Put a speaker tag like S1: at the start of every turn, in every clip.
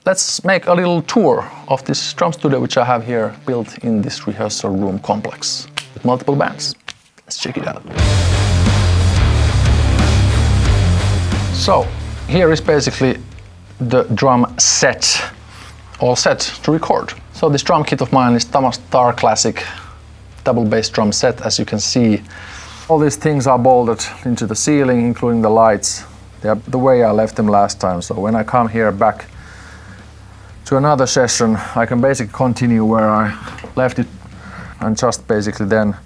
S1: let's make a little tour of this drum studio which I have here built in this rehearsal room complex with multiple bands. Let's check it out. So here is basically the drum set, all set to record. So this drum kit of mine is Tama Star Classic double bass drum set. As you can see, all these things are bolted into the ceiling, including the lights. They are the way I left them last time. So when I come here back to another session, I can basically continue where I left it and just basically then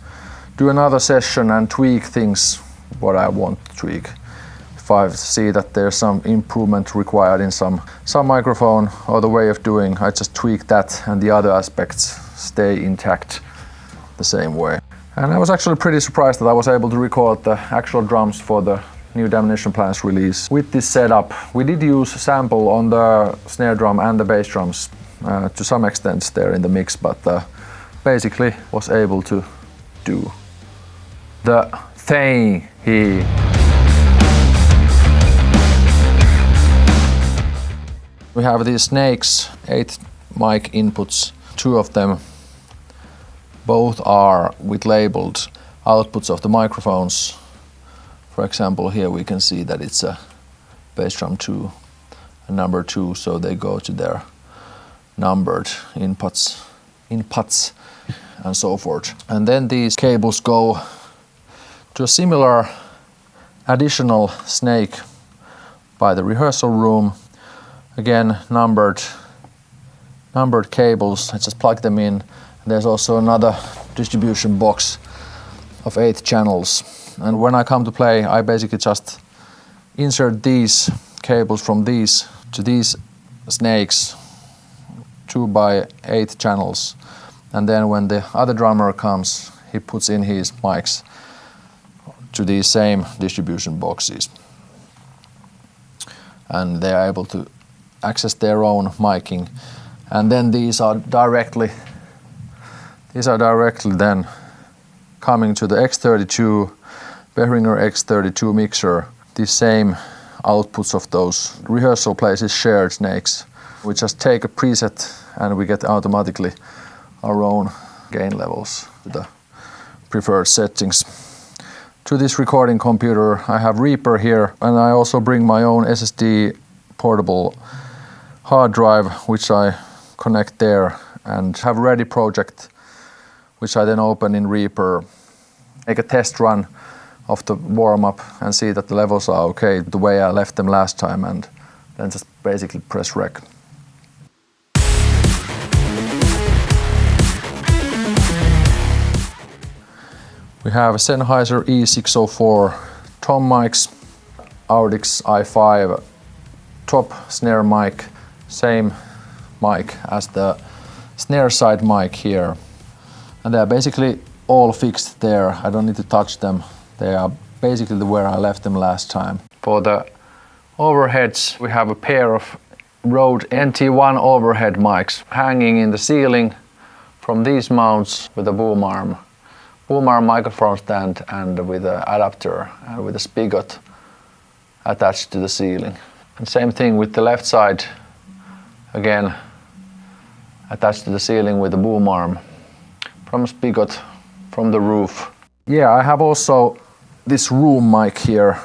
S1: do another session and tweak things what I want to tweak. If I see that there's some improvement required in some microphone or the way of doing, I just tweak that and the other aspects stay intact the same way. And I was actually pretty surprised that I was able to record the actual drums for the new Damnation Plan's release. With this setup, we did use a sample on the snare drum and the bass drums to some extent there in the mix, but basically was able to do the thing here. We have these snakes, 8 mic inputs, 2 of them. Both are with labeled outputs of the microphones. For example, here we can see that it's a bass drum 2 and number 2, so they go to their numbered inputs and so forth. And then these cables go to a similar additional snake by the rehearsal room. Again, numbered cables. I just plug them in. There's also another distribution box of 8 channels. And when I come to play, I basically just insert these cables from these to these snakes, 2 by 8 channels. And then when the other drummer comes, he puts in his mics to these same distribution boxes. And they are able to access their own miking. And then these are directly then coming to the X32 Behringer X32 mixer. The same outputs of those rehearsal places shared snakes. We just take a preset and we get automatically our own gain levels to the preferred settings. To this recording computer I have Reaper here, and I also bring my own SSD portable hard drive which I connect there and have a ready project which I then open in Reaper, make a test run of the warm-up and see that the levels are okay the way I left them last time, and then just basically press rec. We have a Sennheiser E604 tom mics, Audix i5 top snare mic, same mic as the snare side mic here. And they are basically all fixed there. I don't need to touch them. They are basically where I left them last time. For the overheads, we have a pair of Rode NT1 overhead mics hanging in the ceiling from these mounts with a boom arm microphone stand and with an adapter and with a SPIGOT attached to the ceiling. And same thing with the left side, again attached to the ceiling with a boom arm from SPIGOT from the roof. Yeah, I have also this room mic here.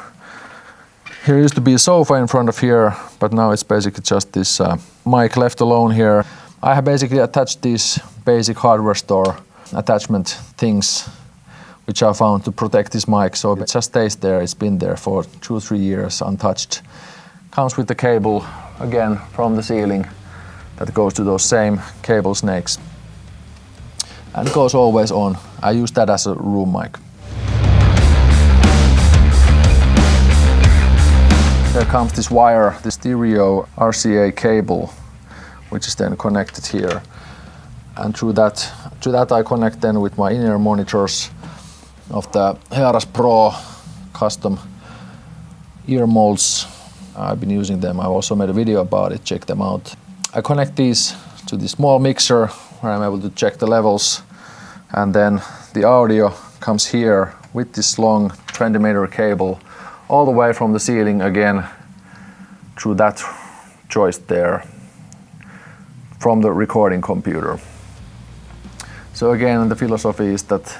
S1: Here used to be a sofa in front of here, but now it's basically just this mic left alone here. I have basically attached these basic hardware store attachment things which I found to protect this mic, so it just stays there. It's been there for 2-3 years untouched. Comes with the cable again from the ceiling that goes to those same cable snakes and goes always on. I use that as a room mic. There comes this wire, this stereo RCA cable, which is then connected here. And to that I connect then with my in-ear monitors of the Hearas Pro custom ear molds. I've been using them. I've also made a video about it. Check them out. I connect these to the small mixer where I'm able to check the levels, and then the audio comes here with this long 20-meter cable all the way from the ceiling again through that joist there from the recording computer. So again, the philosophy is that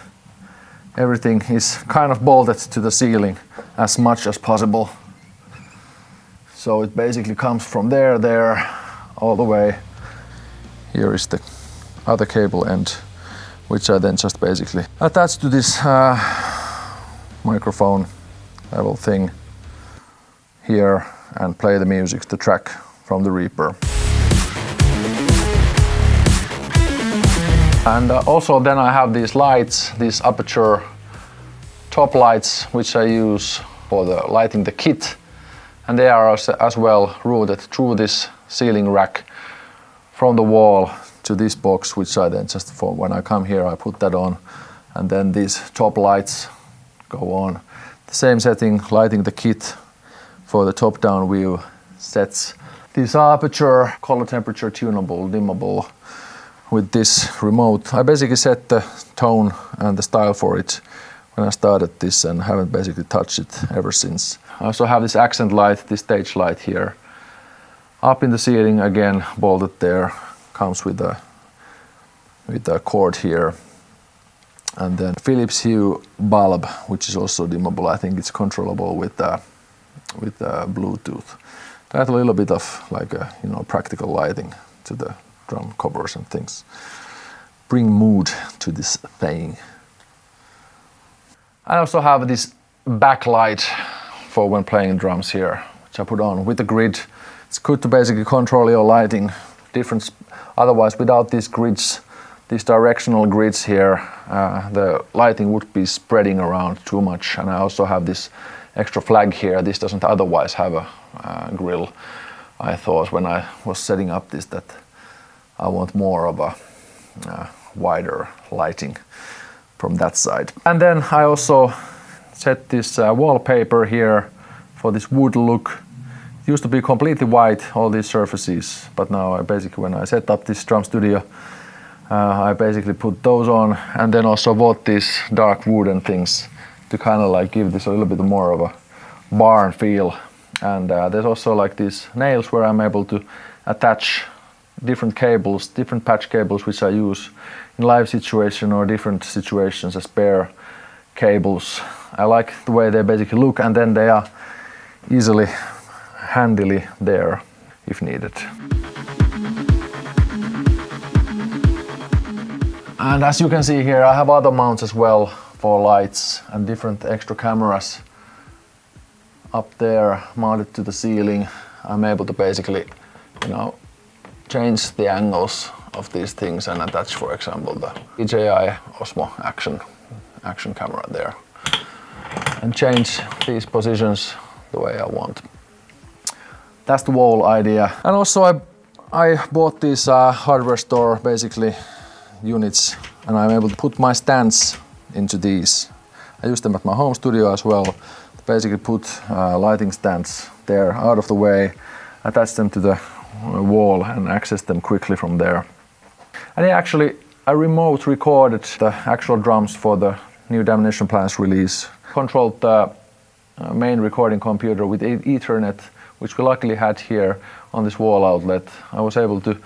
S1: everything is kind of bolted to the ceiling as much as possible. So it basically comes from there, all the way. Here is the other cable end, which I then just basically attach to this microphone level thing here and play the music, the track from the Reaper. And also then I have these lights, these Aputure top lights, which I use for the lighting the kit. And they are as well routed through this ceiling rack from the wall to this box, which I then just, for when I come here, I put that on. And then these top lights go on. The same setting, lighting the kit for the top-down view sets. These are Aputure color temperature tunable, dimmable. With this remote, I basically set the tone and the style for it when I started this and haven't basically touched it ever since. I also have this accent light, this stage light here. Up in the ceiling again, bolted there, comes with a cord here. And then Philips Hue bulb, which is also dimmable. I think it's controllable with Bluetooth. To add a little bit of like a, practical lighting to the drum covers and things. Bring mood to this thing. I also have this backlight for when playing drums here, which I put on with the grid. It's good to basically control your lighting. Otherwise, without these grids, these directional grids here, the lighting would be spreading around too much. And I also have this extra flag here. This doesn't otherwise have a grill. I thought when I was setting up this that I want more of a wider lighting from that side. And then I also set this wallpaper here for this wood look. It used to be completely white, all these surfaces, but now when I set up this drum studio, I basically put those on, and then also bought these dark wooden things to kind of like give this a little bit more of a barn feel. And there's also like these nails where I'm able to attach different cables, different patch cables, which I use in live situation or different situations as spare cables. I like the way they basically look, and then they are easily, handily there if needed. And as you can see here, I have other mounts as well for lights and different extra cameras up there mounted to the ceiling. I'm able to basically, change the angles of these things and attach, for example, the DJI Osmo Action camera there, and change these positions the way I want. That's the wall idea. And also I bought these hardware store basically units, and I'm able to put my stands into these. I use them at my home studio as well. Basically put lighting stands there out of the way, attach them to the wall and access them quickly from there. And I remote recorded the actual drums for the new Damnation Plan's release. Controlled the main recording computer with Ethernet, which we luckily had here on this wall outlet. I was able to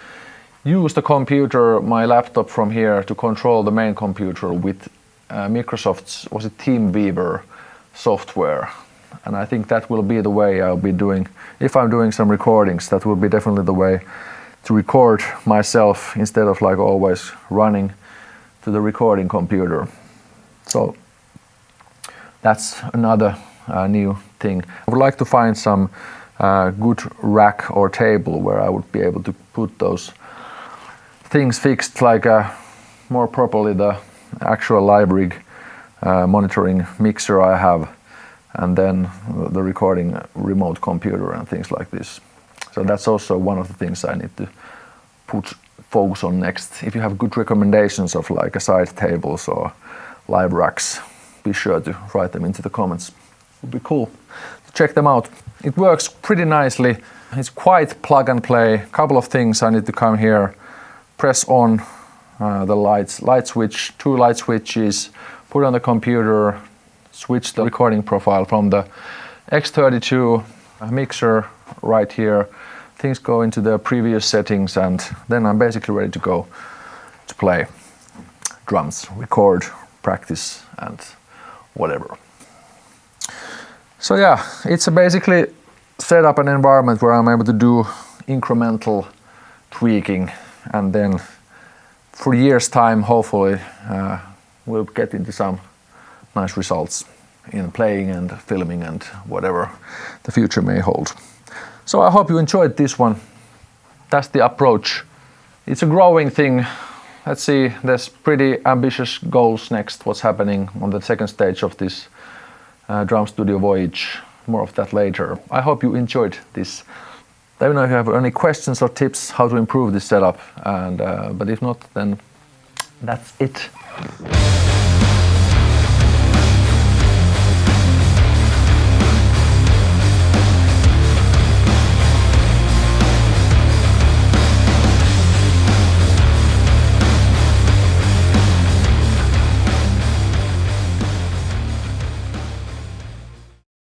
S1: use the computer, my laptop from here, to control the main computer with Microsoft's, TeamViewer software. And I think that will be the way I'll be doing, if I'm doing some recordings, that will be definitely the way to record myself instead of like always running to the recording computer. So that's another new thing. I would like to find some good rack or table where I would be able to put those things fixed, like more properly the actual live rig monitoring mixer I have, and then the recording remote computer and things like this. So that's also one of the things I need to focus on next. If you have good recommendations of like a side tables or live racks, be sure to write them into the comments. It would be cool to check them out. It works pretty nicely. It's quite plug and play. Couple of things I need to come here, press on the light switch, 2 light switches, put on the computer, switch the recording profile from the X32 mixer right here things go into their previous settings, and then I'm basically ready to go to play drums, record, practice, and whatever. So yeah, it's basically set up an environment where I'm able to do incremental tweaking, and then for years time, hopefully, we'll get into some nice results in playing and filming and whatever the future may hold. So I hope you enjoyed this one. That's the approach. It's a growing thing. Let's see, there's pretty ambitious goals next, what's happening on the second stage of this drum studio voyage. More of that later. I hope you enjoyed this. Let me know if you have any questions or tips how to improve this setup, and but if not, then that's it.